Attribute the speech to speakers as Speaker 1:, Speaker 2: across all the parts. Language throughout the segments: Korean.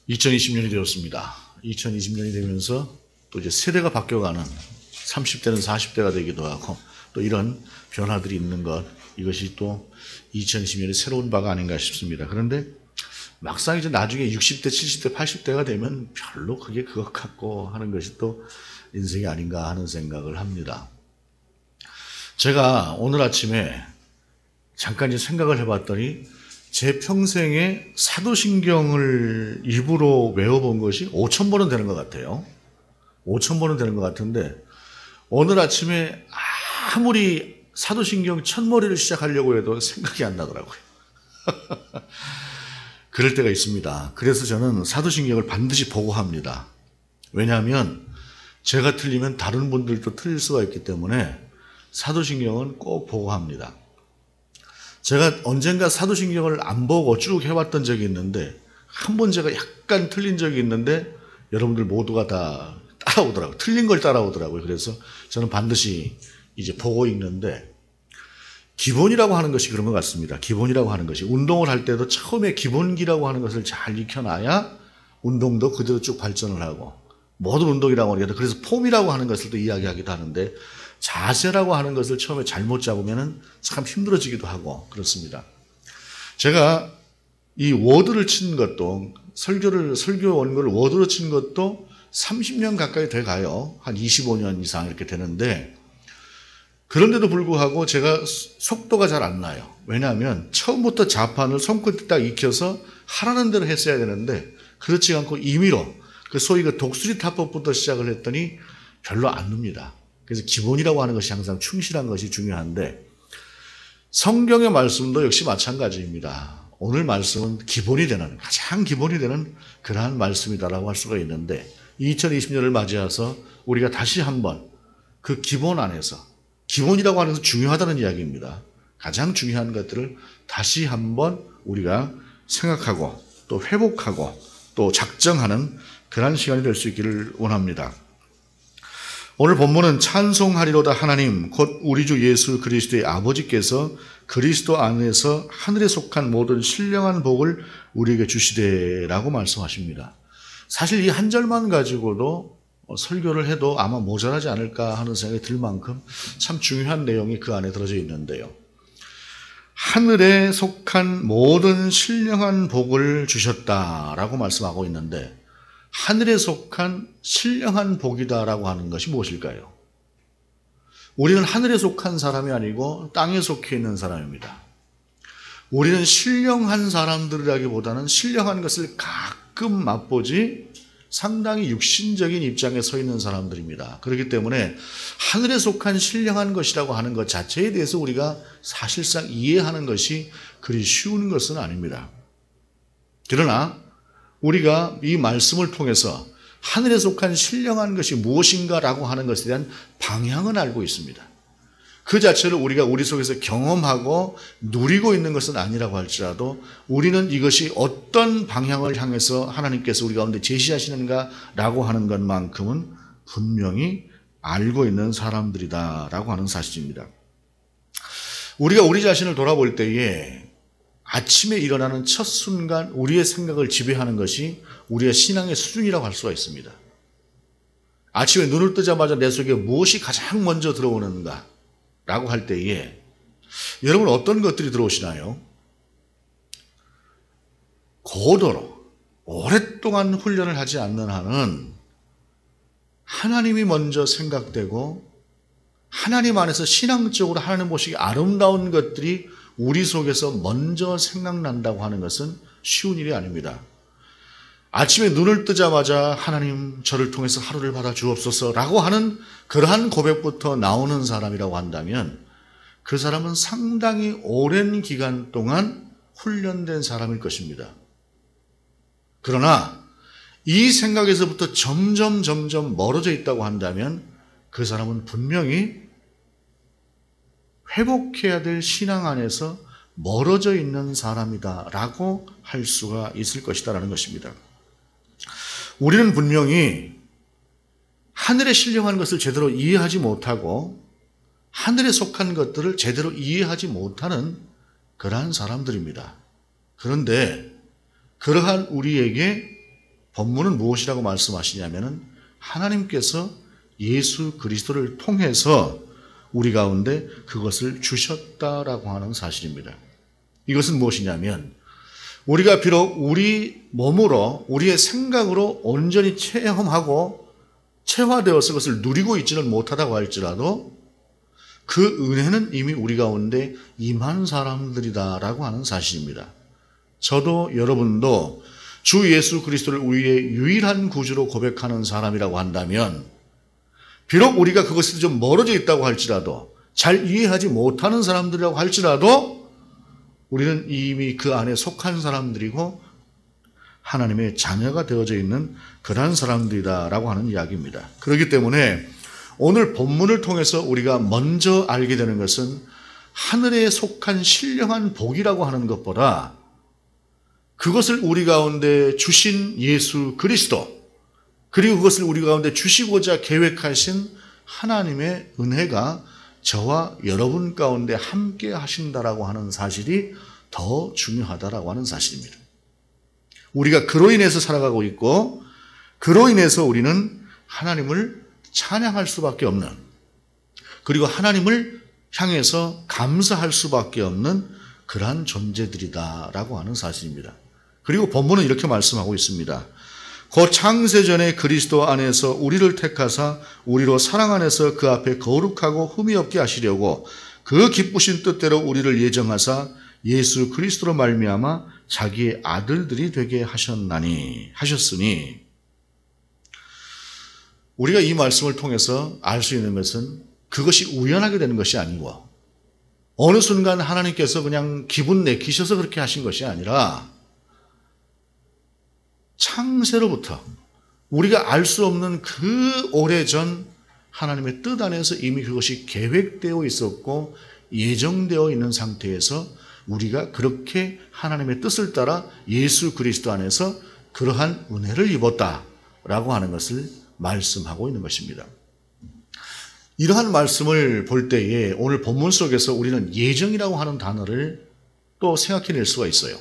Speaker 1: 2020년이 되었습니다. 2020년이 되면서 또 이제 세대가 바뀌어가는 30대는 40대가 되기도 하고 또 이런 변화들이 있는 것, 이것이 또 2020년의 새로운 바가 아닌가 싶습니다. 그런데 막상 이제 나중에 60대, 70대, 80대가 되면 별로 그게 그것 같고 하는 것이 또 인생이 아닌가 하는 생각을 합니다. 제가 오늘 아침에 잠깐 이제 생각을 해봤더니 제 평생에 사도신경을 일부러 외워본 것이 5,000번은 되는 것 같아요. 5,000번은 되는 것 같은데 오늘 아침에 아무리 사도신경 첫머리를 시작하려고 해도 생각이 안 나더라고요. 그럴 때가 있습니다. 그래서 저는 사도신경을 반드시 보고합니다. 왜냐하면 제가 틀리면 다른 분들도 틀릴 수가 있기 때문에 사도신경은 꼭 보고합니다. 제가 언젠가 사도신경을 안 보고 쭉 해왔던 적이 있는데 한 번 제가 약간 틀린 적이 있는데 여러분들 모두가 다 따라오더라고요. 틀린 걸 따라오더라고요. 그래서 저는 반드시 이제 보고 읽는데 기본이라고 하는 것이 그런 것 같습니다. 기본이라고 하는 것이 운동을 할 때도 처음에 기본기라고 하는 것을 잘 익혀놔야 운동도 그대로 쭉 발전을 하고 모든 운동이라고 하는 게 그래서 폼이라고 하는 것을 또 이야기하기도 하는데 자세라고 하는 것을 처음에 잘못 잡으면 참 힘들어지기도 하고 그렇습니다. 제가 이 워드를 친 것도 설교 원고를 워드로 친 것도 30년 가까이 돼 가요. 한 25년 이상 이렇게 되는데 그런데도 불구하고 제가 속도가 잘 안 나요. 왜냐하면 처음부터 자판을 손끝에 딱 익혀서 하라는 대로 했어야 되는데 그렇지 않고 임의로 그 소위 그 독수리 타법부터 시작을 했더니 별로 안 늡니다. 그래서 기본이라고 하는 것이 항상 충실한 것이 중요한데 성경의 말씀도 역시 마찬가지입니다. 오늘 말씀은 기본이 되는 가장 기본이 되는 그러한 말씀이다라고 할 수가 있는데 2020년을 맞이해서 우리가 다시 한번 그 기본 안에서 기본이라고 하는 것은 중요하다는 이야기입니다. 가장 중요한 것들을 다시 한번 우리가 생각하고 또 회복하고 또 작정하는 그런 시간이 될 수 있기를 원합니다. 오늘 본문은 찬송하리로다 하나님 곧 우리 주 예수 그리스도의 아버지께서 그리스도 안에서 하늘에 속한 모든 신령한 복을 우리에게 주시되라고 말씀하십니다. 사실 이 한 절만 가지고도 설교를 해도 아마 모자라지 않을까 하는 생각이 들 만큼 참 중요한 내용이 그 안에 들어져 있는데요. 하늘에 속한 모든 신령한 복을 주셨다라고 말씀하고 있는데 하늘에 속한 신령한 복이다라고 하는 것이 무엇일까요? 우리는 하늘에 속한 사람이 아니고 땅에 속해 있는 사람입니다. 우리는 신령한 사람들이라기보다는 신령한 것을 가끔 맛보지 상당히 육신적인 입장에 서 있는 사람들입니다. 그렇기 때문에 하늘에 속한 신령한 것이라고 하는 것 자체에 대해서 우리가 사실상 이해하는 것이 그리 쉬운 것은 아닙니다. 그러나 우리가 이 말씀을 통해서 하늘에 속한 신령한 것이 무엇인가라고 하는 것에 대한 방향은 알고 있습니다. 그 자체를 우리가 우리 속에서 경험하고 누리고 있는 것은 아니라고 할지라도 우리는 이것이 어떤 방향을 향해서 하나님께서 우리 가운데 제시하시는가라고 하는 것만큼은 분명히 알고 있는 사람들이다라고 하는 사실입니다. 우리가 우리 자신을 돌아볼 때에 아침에 일어나는 첫 순간 우리의 생각을 지배하는 것이 우리의 신앙의 수준이라고 할 수가 있습니다. 아침에 눈을 뜨자마자 내 속에 무엇이 가장 먼저 들어오는가 라고 할 때에 여러분 어떤 것들이 들어오시나요? 고도로 오랫동안 훈련을 하지 않는 한은 하나님이 먼저 생각되고 하나님 안에서 신앙적으로 하나님 모시기 아름다운 것들이 우리 속에서 먼저 생각난다고 하는 것은 쉬운 일이 아닙니다. 아침에 눈을 뜨자마자 하나님 저를 통해서 하루를 받아 주옵소서라고 하는 그러한 고백부터 나오는 사람이라고 한다면 그 사람은 상당히 오랜 기간 동안 훈련된 사람일 것입니다. 그러나 이 생각에서부터 점점 멀어져 있다고 한다면 그 사람은 분명히 회복해야 될 신앙 안에서 멀어져 있는 사람이다라고 할 수가 있을 것이다라는 것입니다. 우리는 분명히 하늘에 신령한 것을 제대로 이해하지 못하고 하늘에 속한 것들을 제대로 이해하지 못하는 그러한 사람들입니다. 그런데 그러한 우리에게 본문은 무엇이라고 말씀하시냐면은 하나님께서 예수 그리스도를 통해서 우리 가운데 그것을 주셨다라고 하는 사실입니다. 이것은 무엇이냐면 우리가 비록 우리 몸으로 우리의 생각으로 온전히 체험하고 체화되어서 그것을 누리고 있지는 못하다고 할지라도 그 은혜는 이미 우리 가운데 임한 사람들이다라고 하는 사실입니다. 저도 여러분도 주 예수 그리스도를 우리의 유일한 구주로 고백하는 사람이라고 한다면 비록 우리가 그것에 좀 멀어져 있다고 할지라도 잘 이해하지 못하는 사람들이라고 할지라도 우리는 이미 그 안에 속한 사람들이고 하나님의 자녀가 되어져 있는 그러한 사람들이다라고 하는 이야기입니다. 그렇기 때문에 오늘 본문을 통해서 우리가 먼저 알게 되는 것은 하늘에 속한 신령한 복이라고 하는 것보다 그것을 우리 가운데 주신 예수 그리스도 그리고 그것을 우리 가운데 주시고자 계획하신 하나님의 은혜가 저와 여러분 가운데 함께 하신다라고 하는 사실이 더 중요하다라고 하는 사실입니다. 우리가 그로 인해서 살아가고 있고 그로 인해서 우리는 하나님을 찬양할 수밖에 없는 그리고 하나님을 향해서 감사할 수밖에 없는 그러한 존재들이다라고 하는 사실입니다. 그리고 본문은 이렇게 말씀하고 있습니다. 곧 창세전에 그리스도 안에서 우리를 택하사 우리로 사랑 안에서 그 앞에 거룩하고 흠이 없게 하시려고 그 기쁘신 뜻대로 우리를 예정하사 예수 그리스도로 말미암아 자기의 아들들이 되게 하셨으니 우리가 이 말씀을 통해서 알 수 있는 것은 그것이 우연하게 되는 것이 아니고 어느 순간 하나님께서 그냥 기분 내키셔서 그렇게 하신 것이 아니라 창세로부터 우리가 알 수 없는 그 오래전 하나님의 뜻 안에서 이미 그것이 계획되어 있었고 예정되어 있는 상태에서 우리가 그렇게 하나님의 뜻을 따라 예수 그리스도 안에서 그러한 은혜를 입었다라고 하는 것을 말씀하고 있는 것입니다. 이러한 말씀을 볼 때에 오늘 본문 속에서 우리는 예정이라고 하는 단어를 또 생각해낼 수가 있어요.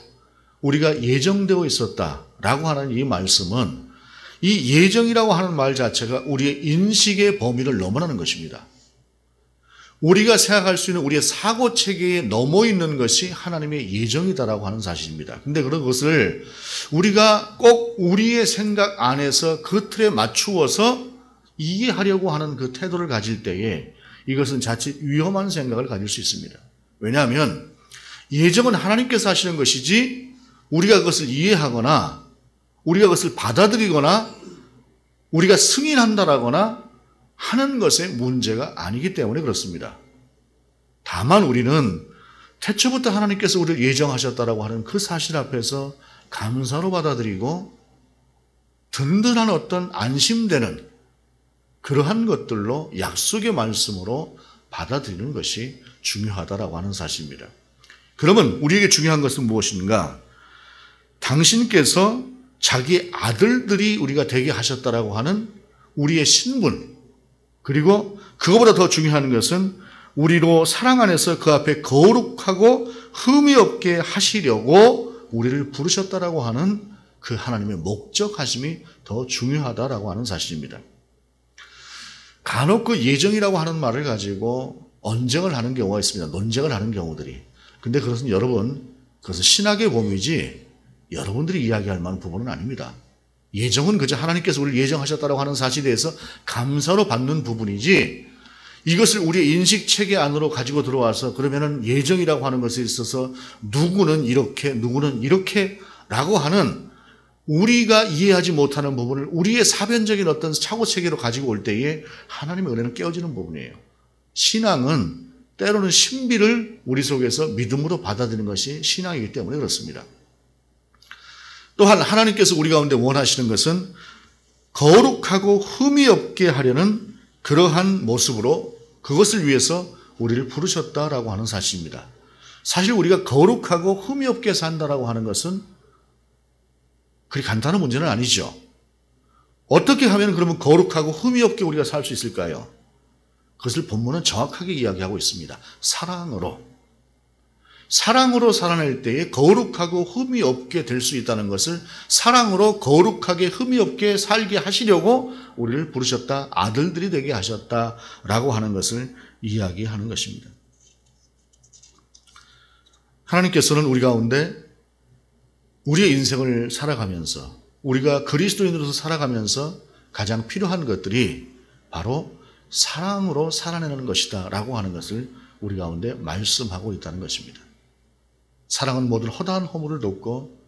Speaker 1: 우리가 예정되어 있었다라고 하는 이 말씀은 이 예정이라고 하는 말 자체가 우리의 인식의 범위를 넘어나는 것입니다. 우리가 생각할 수 있는 우리의 사고체계에 넘어 있는 것이 하나님의 예정이다라고 하는 사실입니다. 근데 그런 것을 우리가 꼭 우리의 생각 안에서 그 틀에 맞추어서 이해하려고 하는 그 태도를 가질 때에 이것은 자칫 위험한 생각을 가질 수 있습니다. 왜냐하면 예정은 하나님께서 하시는 것이지 우리가 그것을 이해하거나 우리가 그것을 받아들이거나 우리가 승인한다라거나 하는 것에 문제가 아니기 때문에 그렇습니다. 다만 우리는 태초부터 하나님께서 우리를 예정하셨다라고 하는 그 사실 앞에서 감사로 받아들이고 든든한 어떤 안심되는 그러한 것들로 약속의 말씀으로 받아들이는 것이 중요하다라고 하는 사실입니다. 그러면 우리에게 중요한 것은 무엇인가? 당신께서 자기 아들들이 우리가 되게 하셨다라고 하는 우리의 신분 그리고 그거보다 더 중요한 것은 우리로 사랑 안에서 그 앞에 거룩하고 흠이 없게 하시려고 우리를 부르셨다라고 하는 그 하나님의 목적하심이 더 중요하다라고 하는 사실입니다. 간혹 그 예정이라고 하는 말을 가지고 언쟁을 하는 경우가 있습니다. 논쟁을 하는 경우들이. 근데 그것은 여러분, 그것은 신학의 범위지 여러분들이 이야기할 만한 부분은 아닙니다. 예정은 그저 하나님께서 우리를 예정하셨다고 하는 사실에 대해서 감사로 받는 부분이지 이것을 우리의 인식체계 안으로 가지고 들어와서 그러면은 예정이라고 하는 것에 있어서 누구는 이렇게 누구는 이렇게 라고 하는 우리가 이해하지 못하는 부분을 우리의 사변적인 어떤 차고체계로 가지고 올 때에 하나님의 은혜는 깨어지는 부분이에요. 신앙은 때로는 신비를 우리 속에서 믿음으로 받아들이는 것이 신앙이기 때문에 그렇습니다. 또한 하나님께서 우리 가운데 원하시는 것은 거룩하고 흠이 없게 하려는 그러한 모습으로 그것을 위해서 우리를 부르셨다라고 하는 사실입니다. 사실 우리가 거룩하고 흠이 없게 산다라고 하는 것은 그리 간단한 문제는 아니죠. 어떻게 하면 그러면 거룩하고 흠이 없게 우리가 살 수 있을까요? 그것을 본문은 정확하게 이야기하고 있습니다. 사랑으로. 사랑으로 살아낼 때에 거룩하고 흠이 없게 될 수 있다는 것을 사랑으로 거룩하게 흠이 없게 살게 하시려고 우리를 부르셨다. 아들들이 되게 하셨다라고 하는 것을 이야기하는 것입니다. 하나님께서는 우리 가운데 우리의 인생을 살아가면서 우리가 그리스도인으로서 살아가면서 가장 필요한 것들이 바로 사랑으로 살아내는 것이다 라고 하는 것을 우리 가운데 말씀하고 있다는 것입니다. 사랑은 모든 허다한 허물을 돕고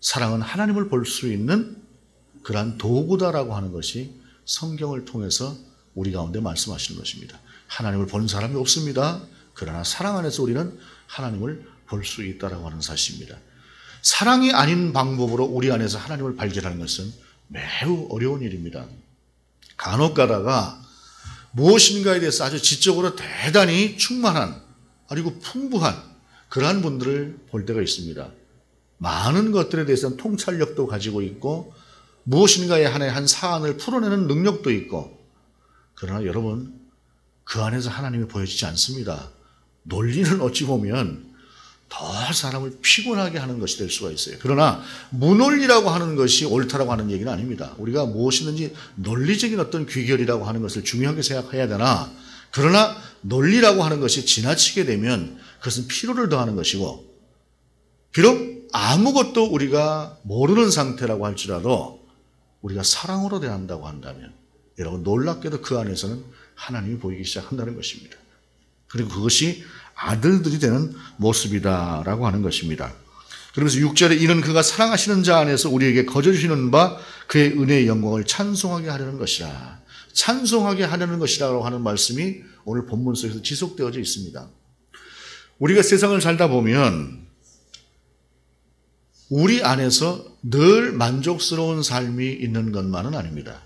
Speaker 1: 사랑은 하나님을 볼 수 있는 그러한 도구다라고 하는 것이 성경을 통해서 우리 가운데 말씀하시는 것입니다. 하나님을 본 사람이 없습니다. 그러나 사랑 안에서 우리는 하나님을 볼 수 있다라고 하는 사실입니다. 사랑이 아닌 방법으로 우리 안에서 하나님을 발견하는 것은 매우 어려운 일입니다. 간혹 가다가 무엇인가에 대해서 아주 지적으로 대단히 충만한 그리고 풍부한 그러한 분들을 볼 때가 있습니다. 많은 것들에 대해서는 통찰력도 가지고 있고 무엇인가에 한 사안을 풀어내는 능력도 있고 그러나 여러분 그 안에서 하나님이 보여지지 않습니다. 논리는 어찌 보면 더 사람을 피곤하게 하는 것이 될 수가 있어요. 그러나 무논리라고 하는 것이 옳다라고 하는 얘기는 아닙니다. 우리가 무엇이든지 논리적인 어떤 귀결이라고 하는 것을 중요하게 생각해야 되나 그러나 논리라고 하는 것이 지나치게 되면 그것은 피로를 더하는 것이고 비록 아무것도 우리가 모르는 상태라고 할지라도 우리가 사랑으로 대한다고 한다면 여러분 놀랍게도 그 안에서는 하나님이 보이기 시작한다는 것입니다. 그리고 그것이 아들들이 되는 모습이다라고 하는 것입니다. 그러면서 6절에 이는 그가 사랑하시는 자 안에서 우리에게 거저주시는 바 그의 은혜의 영광을 찬송하게 하려는 것이라. 찬송하게 하려는 것이라고 하는 말씀이 오늘 본문 속에서 지속되어져 있습니다. 우리가 세상을 살다 보면 우리 안에서 늘 만족스러운 삶이 있는 것만은 아닙니다.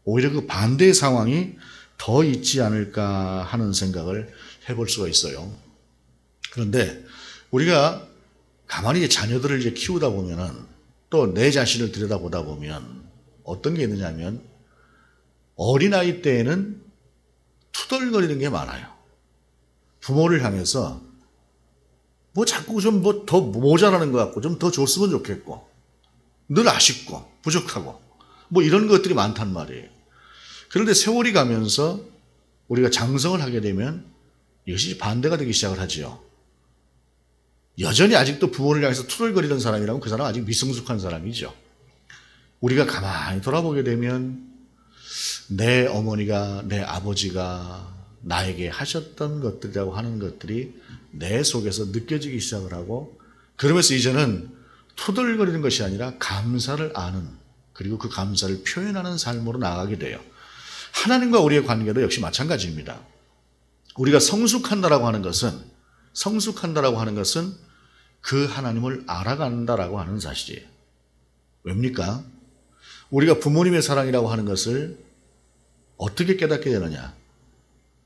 Speaker 1: 오히려 그 반대의 상황이 더 있지 않을까 하는 생각을 해볼 수가 있어요. 그런데 우리가 가만히 자녀들을 이제 키우다 보면은 또 내 자신을 들여다보다 보면 어떤 게 있느냐면 어린아이 때에는 투덜거리는 게 많아요. 부모를 향해서 뭐 자꾸 좀 뭐 더 모자라는 것 같고 좀 더 줬으면 좋겠고 늘 아쉽고 부족하고 뭐 이런 것들이 많단 말이에요. 그런데 세월이 가면서 우리가 장성을 하게 되면 이것이 반대가 되기 시작을 하지요. 여전히 아직도 부모를 향해서 투덜거리는 사람이라면 그 사람은 아직 미성숙한 사람이죠. 우리가 가만히 돌아보게 되면 내 어머니가 내 아버지가 나에게 하셨던 것들이라고 하는 것들이 내 속에서 느껴지기 시작을 하고 그러면서 이제는 투덜거리는 것이 아니라 감사를 아는 그리고 그 감사를 표현하는 삶으로 나아가게 돼요. 하나님과 우리의 관계도 역시 마찬가지입니다. 우리가 성숙한다라고 하는 것은 그 하나님을 알아간다라고 하는 사실이에요. 왜입니까? 우리가 부모님의 사랑이라고 하는 것을 어떻게 깨닫게 되느냐?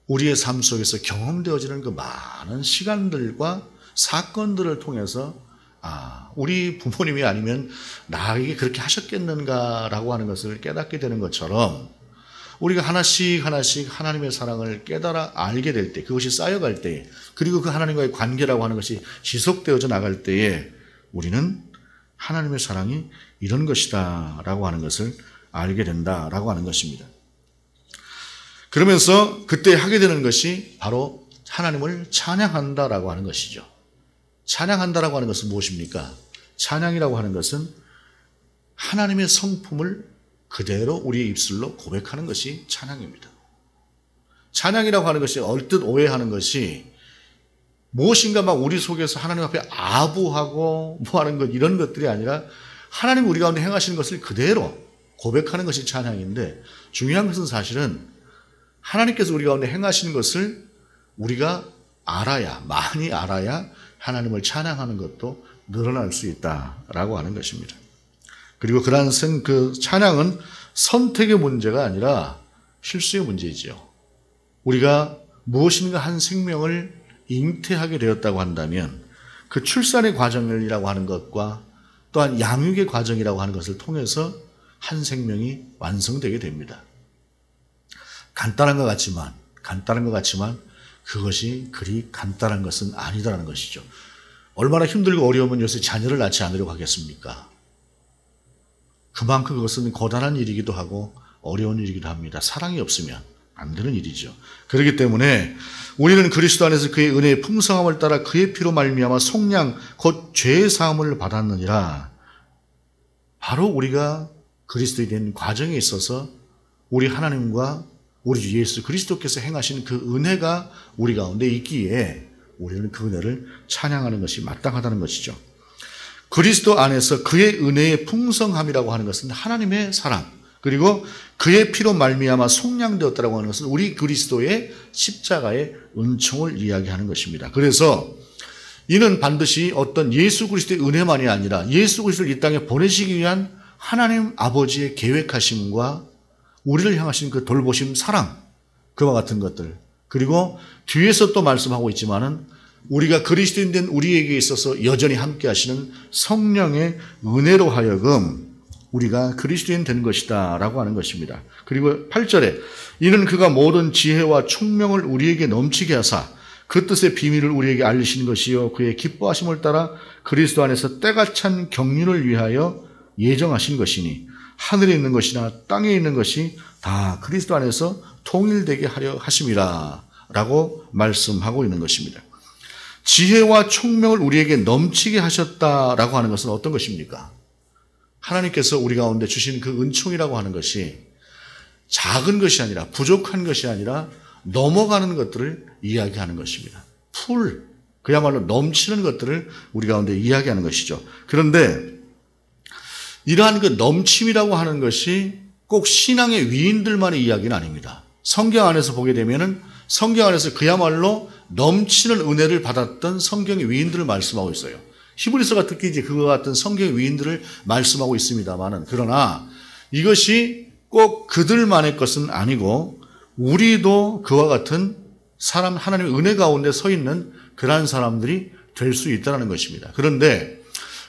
Speaker 1: 우리의 삶 속에서 경험되어지는 그 많은 시간들과 사건들을 통해서 우리 부모님이 아니면 나에게 그렇게 하셨겠는가라고 하는 것을 깨닫게 되는 것처럼 우리가 하나씩 하나님의 사랑을 깨달아 알게 될 때, 그것이 쌓여갈 때, 그리고 그 하나님과의 관계라고 하는 것이 지속되어져 나갈 때에 우리는 하나님의 사랑이 이런 것이다 라고 하는 것을 알게 된다라고 하는 것입니다. 그러면서 그때 하게 되는 것이 바로 하나님을 찬양한다라고 하는 것이죠. 찬양한다라고 하는 것은 무엇입니까? 찬양이라고 하는 것은 하나님의 성품을 그대로 우리의 입술로 고백하는 것이 찬양입니다. 찬양이라고 하는 것이 얼뜻 오해하는 것이 무엇인가 막 우리 속에서 하나님 앞에 아부하고 뭐 하는 것 이런 것들이 아니라 하나님 우리 가운데 행하시는 것을 그대로 고백하는 것이 찬양인데 중요한 것은 사실은 하나님께서 우리 가운데 행하시는 것을 우리가 많이 알아야 하나님을 찬양하는 것도 늘어날 수 있다라고 하는 것입니다. 그리고 그러한 그 찬양은 선택의 문제가 아니라 실수의 문제이지요. 우리가 무엇인가 한 생명을 잉태하게 되었다고 한다면 그 출산의 과정이라고 하는 것과 또한 양육의 과정이라고 하는 것을 통해서 한 생명이 완성되게 됩니다. 간단한 것 같지만 그것이 그리 간단한 것은 아니다라는 것이죠. 얼마나 힘들고 어려우면 요새 자녀를 낳지 않으려고 하겠습니까? 그만큼 그것은 고단한 일이기도 하고 어려운 일이기도 합니다. 사랑이 없으면 안 되는 일이죠. 그렇기 때문에 우리는 그리스도 안에서 그의 은혜의 풍성함을 따라 그의 피로 말미암아 속량 곧 죄의 사함을 받았느니라. 바로 우리가 그리스도에 대한 과정에 있어서 우리 하나님과 우리 주 예수 그리스도께서 행하신 그 은혜가 우리 가운데 있기에 우리는 그 은혜를 찬양하는 것이 마땅하다는 것이죠. 그리스도 안에서 그의 은혜의 풍성함이라고 하는 것은 하나님의 사랑, 그리고 그의 피로 말미암아 속량되었다라고 하는 것은 우리 그리스도의 십자가의 은총을 이야기하는 것입니다. 그래서 이는 반드시 어떤 예수 그리스도의 은혜만이 아니라 예수 그리스도를 이 땅에 보내시기 위한 하나님 아버지의 계획하심과 우리를 향하신 그 돌보심, 사랑, 그와 같은 것들, 그리고 뒤에서 또 말씀하고 있지만은 우리가 그리스도인 된 우리에게 있어서 여전히 함께 하시는 성령의 은혜로 하여금 우리가 그리스도인 된 것이다 라고 하는 것입니다. 그리고 8절에 이는 그가 모든 지혜와 총명을 우리에게 넘치게 하사 그 뜻의 비밀을 우리에게 알리시는 것이요 그의 기뻐하심을 따라 그리스도 안에서 때가 찬 경륜을 위하여 예정하신 것이니 하늘에 있는 것이나 땅에 있는 것이 다 그리스도 안에서 통일되게 하려 하심이라 라고 말씀하고 있는 것입니다. 지혜와 총명을 우리에게 넘치게 하셨다라고 하는 것은 어떤 것입니까? 하나님께서 우리 가운데 주신 그 은총이라고 하는 것이 작은 것이 아니라 부족한 것이 아니라 넘어가는 것들을 이야기하는 것입니다. 그야말로 넘치는 것들을 우리 가운데 이야기하는 것이죠. 그런데 이러한 그 넘침이라고 하는 것이 꼭 신앙의 위인들만의 이야기는 아닙니다. 성경 안에서 보게 되면은 성경 안에서 그야말로 넘치는 은혜를 받았던 성경의 위인들을 말씀하고 있어요. 히브리서가 특히 이제 그와 같은 성경의 위인들을 말씀하고 있습니다만은 그러나 이것이 꼭 그들만의 것은 아니고 우리도 그와 같은 사람 하나님의 은혜 가운데 서 있는 그러한 사람들이 될 수 있다는 것입니다. 그런데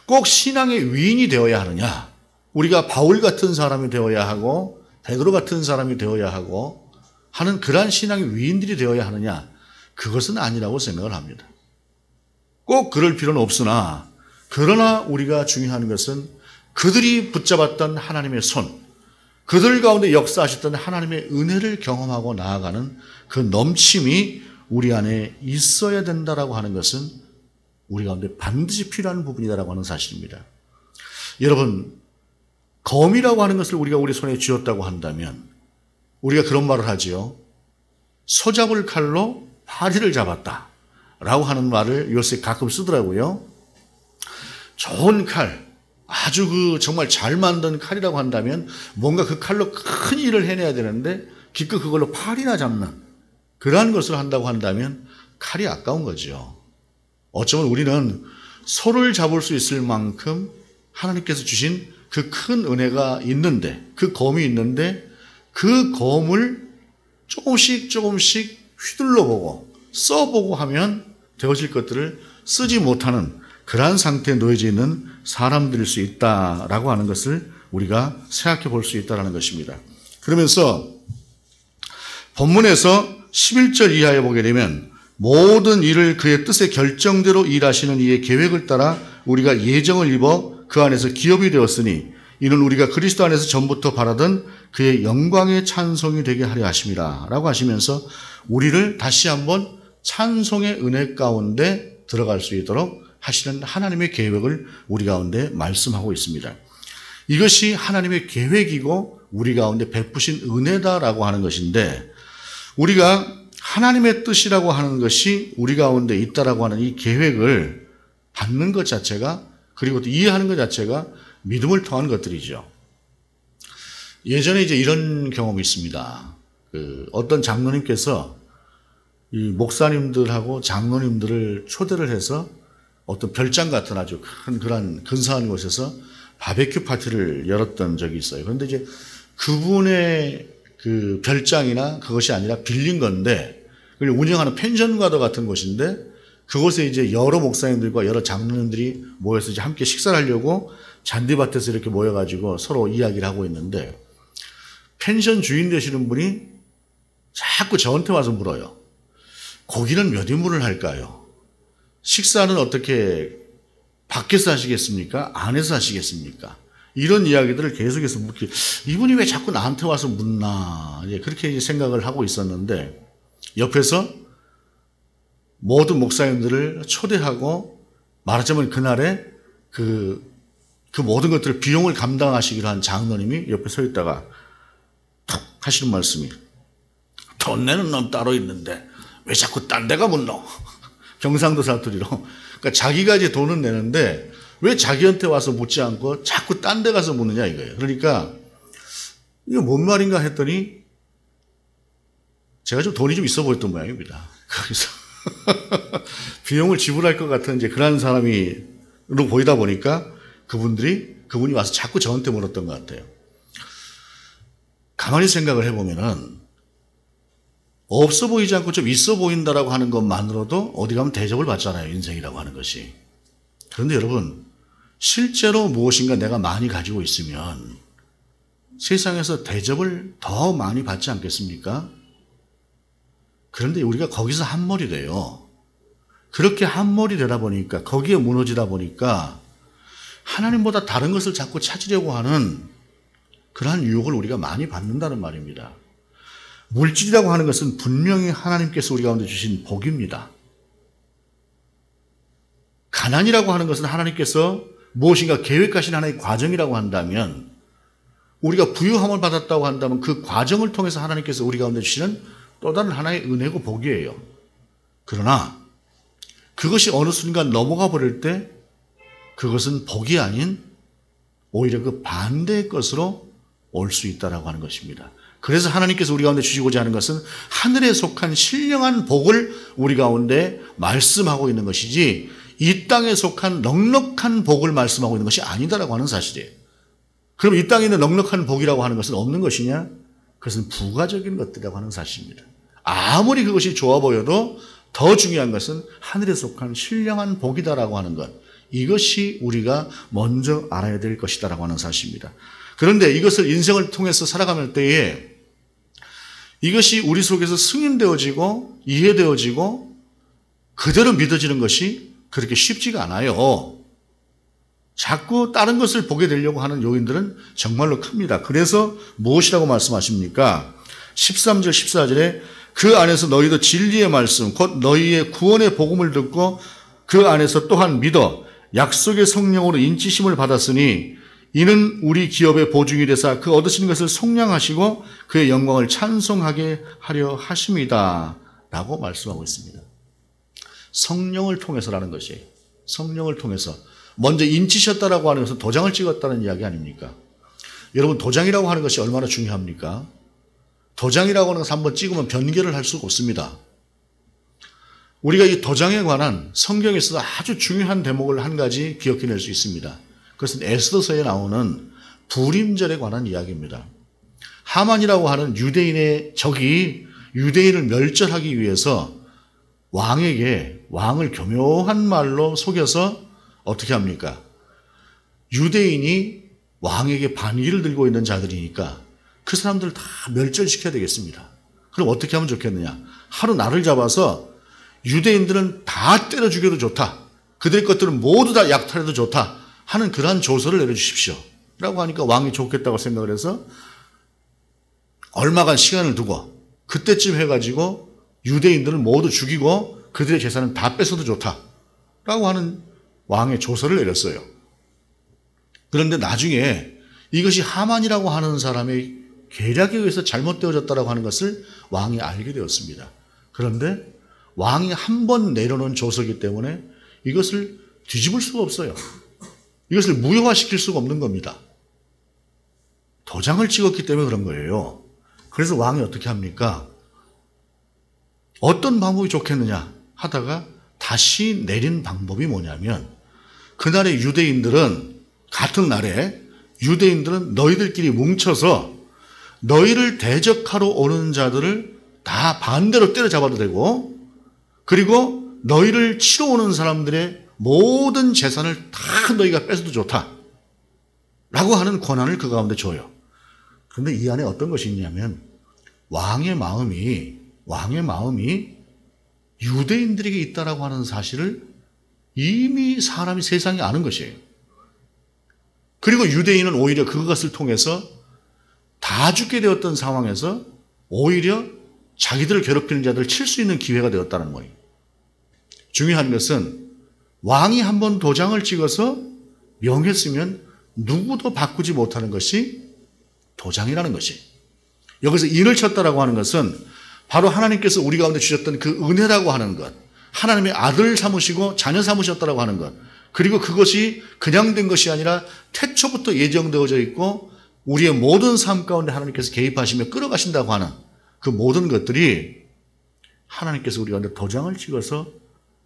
Speaker 1: 꼭 신앙의 위인이 되어야 하느냐? 우리가 바울 같은 사람이 되어야 하고 베드로 같은 사람이 되어야 하고 하는 그러한 신앙의 위인들이 되어야 하느냐? 그것은 아니라고 생각을 합니다. 꼭 그럴 필요는 없으나 그러나 우리가 중요한 것은 그들이 붙잡았던 하나님의 손, 그들 가운데 역사하셨던 하나님의 은혜를 경험하고 나아가는 그 넘침이 우리 안에 있어야 된다라고 하는 것은 우리 가운데 반드시 필요한 부분이다라고 하는 사실입니다. 여러분, 검이라고 하는 것을 우리가 우리 손에 쥐었다고 한다면 우리가 그런 말을 하지요. 소잡을 칼로 파리를 잡았다 라고 하는 말을 요새 가끔 쓰더라고요. 좋은 칼, 아주 정말 잘 만든 칼이라고 한다면 뭔가 그 칼로 큰 일을 해내야 되는데 기껏 그걸로 파리나 잡는 그러한 것을 한다고 한다면 칼이 아까운 거죠. 어쩌면 우리는 소를 잡을 수 있을 만큼 하나님께서 주신 그 큰 은혜가 있는데, 그 검이 있는데 그 검을 조금씩 휘둘러보고 써보고 하면 되어질 것들을 쓰지 못하는 그러한 상태에 놓여져 있는 사람들일 수 있다라고 하는 것을 우리가 생각해 볼 수 있다는 것입니다. 그러면서 본문에서 11절 이하에 보게 되면 모든 일을 그의 뜻의 결정대로 일하시는 이의 계획을 따라 우리가 예정을 입어 그 안에서 기업이 되었으니 이는 우리가 그리스도 안에서 전부터 바라던 그의 영광의 찬송이 되게 하려 하심이라 라고 하시면서 우리를 다시 한번 찬송의 은혜 가운데 들어갈 수 있도록 하시는 하나님의 계획을 우리 가운데 말씀하고 있습니다. 이것이 하나님의 계획이고 우리 가운데 베푸신 은혜다라고 하는 것인데 우리가 하나님의 뜻이라고 하는 것이 우리 가운데 있다라고 하는 이 계획을 받는 것 자체가 그리고 또 이해하는 것 자체가 믿음을 통한 것들이죠. 예전에 이제 이런 경험이 있습니다. 어떤 장로님께서 이 목사님들하고 장로님들을 초대를 해서 어떤 별장 같은 아주 큰 그런 근사한 곳에서 바베큐 파티를 열었던 적이 있어요. 그런데 이제 그분의 그 별장이나 그것이 아니라 빌린 건데 그걸 운영하는 펜션과도 같은 곳인데 그곳에 이제 여러 목사님들과 여러 장로님들이 모여서 이제 함께 식사를 하려고 잔디밭에서 이렇게 모여가지고 서로 이야기를 하고 있는데 펜션 주인 되시는 분이 자꾸 저한테 와서 물어요. 고기는 몇 인분을 할까요? 식사는 어떻게 밖에서 하시겠습니까? 안에서 하시겠습니까? 이런 이야기들을 계속해서 묻기, 이분이 왜 자꾸 나한테 와서 묻나, 그렇게 생각을 하고 있었는데, 옆에서 모든 목사님들을 초대하고, 말하자면 그날에 그 모든 것들을 비용을 감당하시기로 한 장로님이 옆에 서 있다가 툭 하시는 말씀이, 돈 내는 놈 따로 있는데 왜 자꾸 딴 데가 묻노? 경상도 사투리로. 그러니까 자기가 이제 돈은 내는데 왜 자기한테 와서 묻지 않고 자꾸 딴 데 가서 묻느냐 이거예요. 그러니까 이게 뭔 말인가 했더니 제가 좀 돈이 좀 있어 보였던 모양입니다. 그래서 비용을 지불할 것 같은 이제 그런 사람으로 보이다 보니까 그분이 와서 자꾸 저한테 물었던 것 같아요. 가만히 생각을 해보면은 없어 보이지 않고 좀 있어 보인다라고 하는 것만으로도 어디 가면 대접을 받잖아요. 인생이라고 하는 것이. 그런데 여러분, 실제로 무엇인가 내가 많이 가지고 있으면 세상에서 대접을 더 많이 받지 않겠습니까? 그런데 우리가 거기서 한몰이 돼요. 그렇게 한몰이 되다 보니까, 거기에 무너지다 보니까 하나님보다 다른 것을 자꾸 찾으려고 하는 그러한 유혹을 우리가 많이 받는다는 말입니다. 물질이라고 하는 것은 분명히 하나님께서 우리 가운데 주신 복입니다. 가난이라고 하는 것은 하나님께서 무엇인가 계획하신 하나의 과정이라고 한다면, 우리가 부유함을 받았다고 한다면 그 과정을 통해서 하나님께서 우리 가운데 주시는 또 다른 하나의 은혜고 복이에요. 그러나 그것이 어느 순간 넘어가 버릴 때 그것은 복이 아닌 오히려 그 반대의 것으로 올 수 있다라고 하는 것입니다. 그래서 하나님께서 우리 가운데 주시고자 하는 것은 하늘에 속한 신령한 복을 우리 가운데 말씀하고 있는 것이지, 이 땅에 속한 넉넉한 복을 말씀하고 있는 것이 아니다라고 하는 사실이에요. 그럼 이 땅에 있는 넉넉한 복이라고 하는 것은 없는 것이냐? 그것은 부가적인 것들이라고 하는 사실입니다. 아무리 그것이 좋아 보여도 더 중요한 것은 하늘에 속한 신령한 복이다라고 하는 것, 이것이 우리가 먼저 알아야 될 것이다라고 하는 사실입니다. 그런데 이것을 인생을 통해서 살아가는 때에 이것이 우리 속에서 승인되어지고 이해되어지고 그대로 믿어지는 것이 그렇게 쉽지가 않아요. 자꾸 다른 것을 보게 되려고 하는 요인들은 정말로 큽니다. 그래서 무엇이라고 말씀하십니까? 13절 14절에 그 안에서 너희도 진리의 말씀 곧 너희의 구원의 복음을 듣고 그 안에서 또한 믿어 약속의 성령으로 인치심을 받았으니 이는 우리 기업의 보증이 되사 그 얻으시는 것을 속량하시고 그의 영광을 찬송하게 하려 하심이다 라고 말씀하고 있습니다. 성령을 통해서라는 것이, 성령을 통해서 먼저 인치셨다라고 하는 것은 도장을 찍었다는 이야기 아닙니까? 여러분, 도장이라고 하는 것이 얼마나 중요합니까? 도장이라고 하는 것을 한번 찍으면 변개를 할 수가 없습니다. 우리가 이 도장에 관한 성경에서 아주 중요한 대목을 한 가지 기억해낼 수 있습니다. 그것은 에스더서에 나오는 불임절에 관한 이야기입니다. 하만이라고 하는 유대인의 적이 유대인을 멸절하기 위해서 왕을 교묘한 말로 속여서 어떻게 합니까? 유대인이 왕에게 반기를 들고 있는 자들이니까 그 사람들을 다 멸절시켜야 되겠습니다. 그럼 어떻게 하면 좋겠느냐? 하루 날을 잡아서 유대인들은 다 때려 죽여도 좋다, 그들 것들은 모두 다 약탈해도 좋다 하는 그러한 조서를 내려주십시오 라고 하니까 왕이 좋겠다고 생각을 해서 얼마간 시간을 두고 그때쯤 해가지고 유대인들을 모두 죽이고 그들의 재산은 다 뺏어도 좋다 라고 하는 왕의 조서를 내렸어요. 그런데 나중에 이것이 하만이라고 하는 사람의 계략에 의해서 잘못되어졌다고 하는 것을 왕이 알게 되었습니다. 그런데 왕이 한 번 내려놓은 조서이기 때문에 이것을 뒤집을 수가 없어요. 이것을 무효화시킬 수가 없는 겁니다. 도장을 찍었기 때문에 그런 거예요. 그래서 왕이 어떻게 합니까? 어떤 방법이 좋겠느냐 하다가 다시 내린 방법이 뭐냐면, 그날의 유대인들은, 같은 날에 유대인들은 너희들끼리 뭉쳐서 너희를 대적하러 오는 자들을 다 반대로 때려잡아도 되고, 그리고 너희를 치러 오는 사람들의 모든 재산을 다 너희가 뺏어도 좋다 라고 하는 권한을 그 가운데 줘요. 그런데 이 안에 어떤 것이 있냐면, 왕의 마음이 유대인들에게 있다라고 하는 사실을 이미 사람이 세상에 아는 것이에요. 그리고 유대인은 오히려 그것을 통해서 다 죽게 되었던 상황에서 오히려 자기들을 괴롭히는 자들을 칠 수 있는 기회가 되었다는 거예요. 중요한 것은 왕이 한번 도장을 찍어서 명했으면 누구도 바꾸지 못하는 것이 도장이라는 것이. 여기서 인을 쳤다라고 하는 것은 바로 하나님께서 우리 가운데 주셨던 그 은혜라고 하는 것, 하나님의 아들 삼으시고 자녀 삼으셨다라고 하는 것, 그리고 그것이 그냥 된 것이 아니라 태초부터 예정되어져 있고 우리의 모든 삶 가운데 하나님께서 개입하시며 끌어가신다고 하는 그 모든 것들이 하나님께서 우리 가운데 도장을 찍어서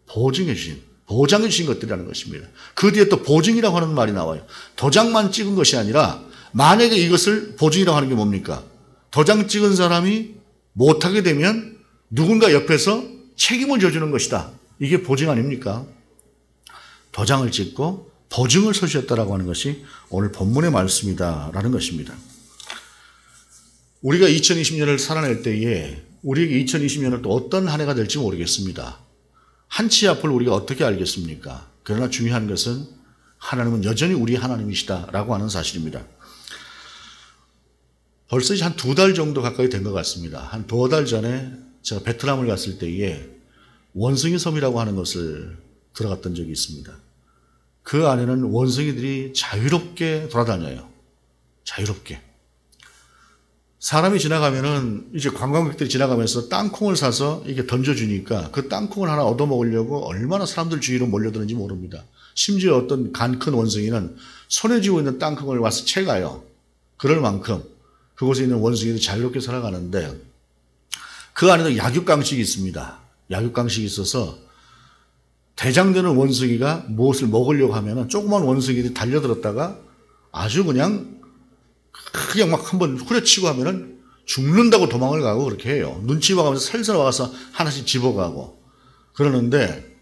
Speaker 1: 보증해 주신 것들이라는 것입니다. 그 뒤에 또 보증이라고 하는 말이 나와요. 도장만 찍은 것이 아니라 만약에 이것을 보증이라고 하는 게 뭡니까? 도장 찍은 사람이 못하게 되면 누군가 옆에서 책임을 져주는 것이다. 이게 보증 아닙니까? 도장을 찍고 보증을 서주셨다라고 하는 것이 오늘 본문의 말씀이다라는 것입니다. 우리가 2020년을 살아낼 때에 우리에게 2020년은 또 어떤 한 해가 될지 모르겠습니다. 한치 앞을 우리가 어떻게 알겠습니까? 그러나 중요한 것은 하나님은 여전히 우리 하나님이시다라고 하는 사실입니다. 벌써 한 2달 정도 가까이 된 것 같습니다. 한 2달 전에 제가 베트남을 갔을 때에 원숭이 섬이라고 하는 것을 들어갔던 적이 있습니다. 그 안에는 원숭이들이 자유롭게 돌아다녀요. 자유롭게. 사람이 지나가면은 이제 관광객들이 지나가면서 땅콩을 사서 이게 던져주니까 그 땅콩을 하나 얻어먹으려고 얼마나 사람들 주위로 몰려드는지 모릅니다. 심지어 어떤 간 큰 원숭이는 손에 쥐고 있는 땅콩을 와서 채가요. 그럴 만큼 그곳에 있는 원숭이들이 자유롭게 살아가는데 그 안에도 약육강식이 있습니다. 약육강식이 있어서 대장되는 원숭이가 무엇을 먹으려고 하면은 조그만 원숭이들이 달려들었다가 아주 그냥 막 한번 후려치고 하면은 죽는다고 도망을 가고 그렇게 해요. 눈치 봐가면서 살살 와서 하나씩 집어가고 그러는데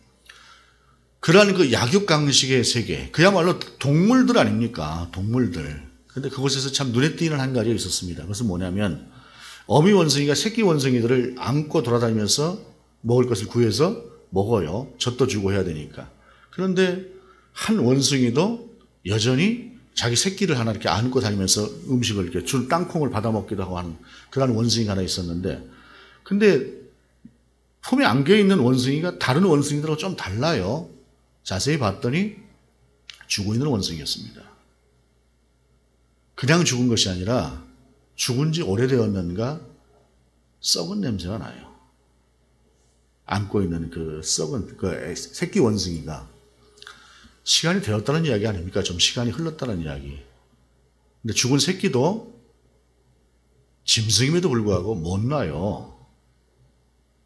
Speaker 1: 그러한 그 약육강식의 세계, 그야말로 동물들 아닙니까? 동물들. 근데 그곳에서 참 눈에 띄는 한 가지가 있었습니다. 그것은 뭐냐면 어미 원숭이가 새끼 원숭이들을 안고 돌아다니면서 먹을 것을 구해서 먹어요. 젖도 주고 해야 되니까. 그런데 한 원숭이도 여전히 자기 새끼를 하나 이렇게 안고 다니면서 음식을 이렇게 줄 땅콩을 받아 먹기도 하고 하는 그런 원숭이가 하나 있었는데, 근데 품에 안겨 있는 원숭이가 다른 원숭이들하고 좀 달라요. 자세히 봤더니 죽어 있는 원숭이였습니다. 그냥 죽은 것이 아니라 죽은 지 오래되었는가 썩은 냄새가 나요. 안고 있는 그 썩은 그 새끼 원숭이가. 시간이 되었다는 이야기 아닙니까? 좀 시간이 흘렀다는 이야기. 근데 죽은 새끼도 짐승임에도 불구하고 못 놔요.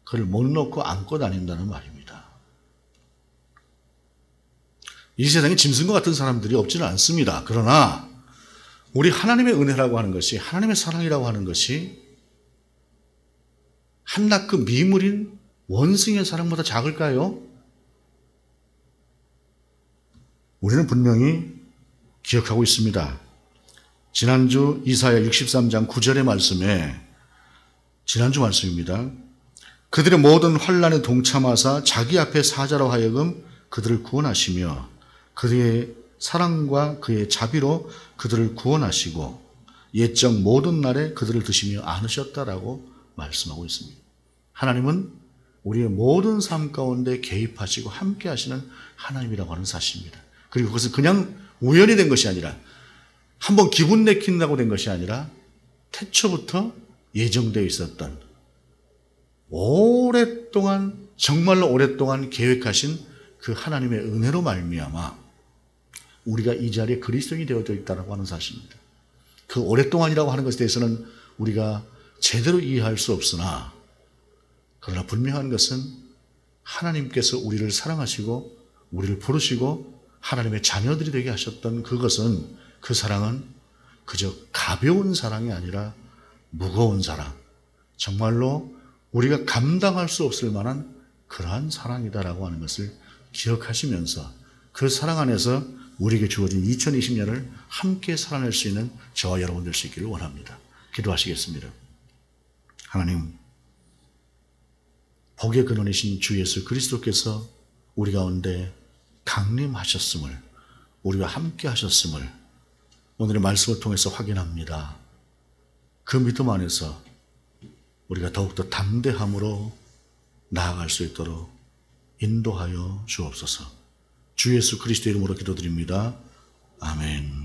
Speaker 1: 그를 못 놓고 안고 다닌다는 말입니다. 이 세상에 짐승과 같은 사람들이 없지는 않습니다. 그러나 우리 하나님의 은혜라고 하는 것이, 하나님의 사랑이라고 하는 것이 한낱그 미물인 원숭이의 사랑보다 작을까요? 우리는 분명히 기억하고 있습니다. 지난주 이사야 63장 9절의 말씀에, 지난주 말씀입니다. 그들의 모든 환난에 동참하사 자기 앞에 사자로 하여금 그들을 구원하시며 그의 사랑과 그의 자비로 그들을 구원하시고 옛적 모든 날에 그들을 드시며 안으셨다라고 말씀하고 있습니다. 하나님은 우리의 모든 삶 가운데 개입하시고 함께 하시는 하나님이라고 하는 사실입니다. 그리고 그것은 그냥 우연히 된 것이 아니라 한번 기분 내킨다고 된 것이 아니라 태초부터 예정되어 있었던, 오랫동안, 정말로 오랫동안 계획하신 그 하나님의 은혜로 말미암아 우리가 이 자리에 그리스도인이 되어져 있다고 하는 사실입니다. 그 오랫동안이라고 하는 것에 대해서는 우리가 제대로 이해할 수 없으나, 그러나 분명한 것은 하나님께서 우리를 사랑하시고 우리를 부르시고 하나님의 자녀들이 되게 하셨던 그것은, 그 사랑은 그저 가벼운 사랑이 아니라 무거운 사랑, 정말로 우리가 감당할 수 없을 만한 그러한 사랑이다라고 하는 것을 기억하시면서 그 사랑 안에서 우리에게 주어진 2020년을 함께 살아낼 수 있는 저와 여러분 될 수 있기를 원합니다. 기도하시겠습니다. 하나님, 복의 근원이신 주 예수 그리스도께서 우리 가운데 강림하셨음을, 우리와 함께 하셨음을 오늘의 말씀을 통해서 확인합니다. 그 믿음 안에서 우리가 더욱더 담대함으로 나아갈 수 있도록 인도하여 주옵소서. 주 예수 그리스도 이름으로 기도드립니다. 아멘.